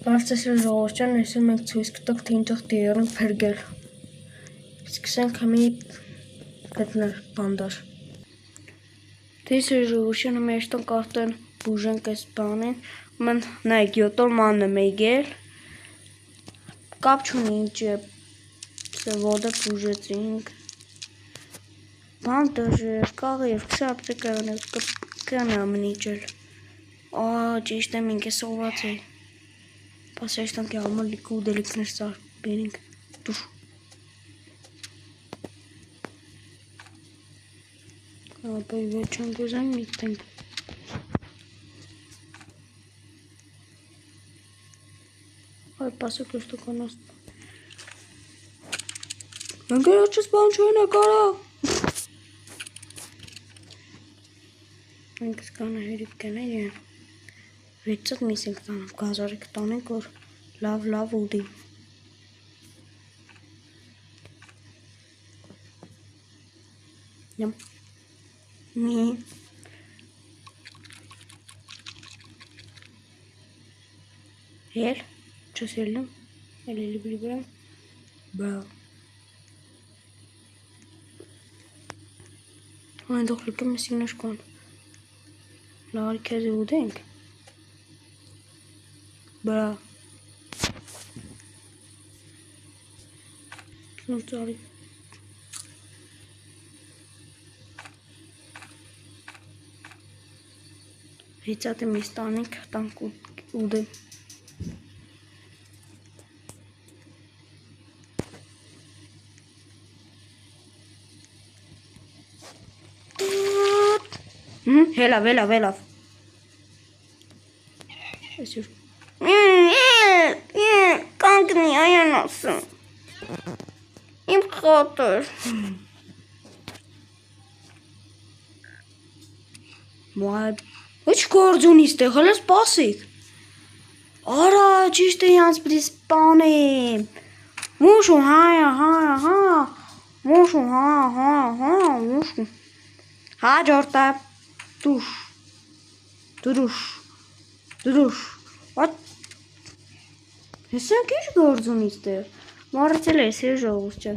Բարձրացրել ժողովրդյան, այսօր մենք ցույց կտանք, թե ինչեղ դիերն փրկել։ Սկսենք մի գտնել բանդար։ Դեսը ժողովրդյանը մեր տան կարտեն բուժենք այս բանին, մեն նայք 7 մանն եմ եկել։ Կապ չունի ինչ է, ոդը բուժեցինք։ Բան դժեր, կաղը և քսապտը կան ամեն ինչ էլ։ Ճիշտ եմ ինք է սոված է։ Պաս այստան կի ամը լիքը ուդելիքներ սար բերինք դուր։ Ապայ վերջան գոզային միգտենք։ Այ պասը կեստո կանաստ։ Ընգերոչս բան չոյն է կարա։ Ինքս կանը հերիք կենե են։ Վեցըտ միս ենք տանով, գազարիք տանենք, որ լավ ուդի։ Յամ։ Մի։ Հել, չոս ելնում, էլի բրիբրեմ, բա։ Այն դող լուկեմ ես ինաշ կան։ Լարի կեզի ուդենք։ Բրա։ Չնործարի։ Հիծատ եմ ես տանենք, տանք ուդեմ։ Հելավ։ Այսուր։ Կանգնի այան ասում։ Իմ խոտր։ Մայ, ոչ գործ ունիս տեղ, հլես պասիք։ Արա, ճիշտ է յանց պտի սպանեմ։ Մուշում, Մուշում, մուշում։ Հաջորդը, դուրուշ, what? Հեսանք ինչ գործ ունիս տեղ։ Մարրեցել ես հեր ժողովրդյան։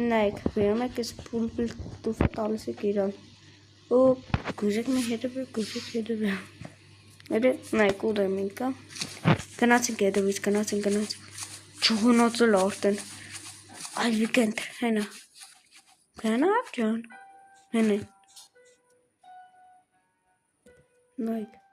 Նայք, վերում եք ես պուլպիլ տուվ տալիս եք իրան։ Ու գուժեք մի հետևը։ Էրե, նայք ուդեմ ինկա։ Գնացինք հետևից, գնացինք։ Չհունոցել արդեն։ Այլ վիկենդ, հենա։ Գնավ ջան։ Հենե։ Նայք։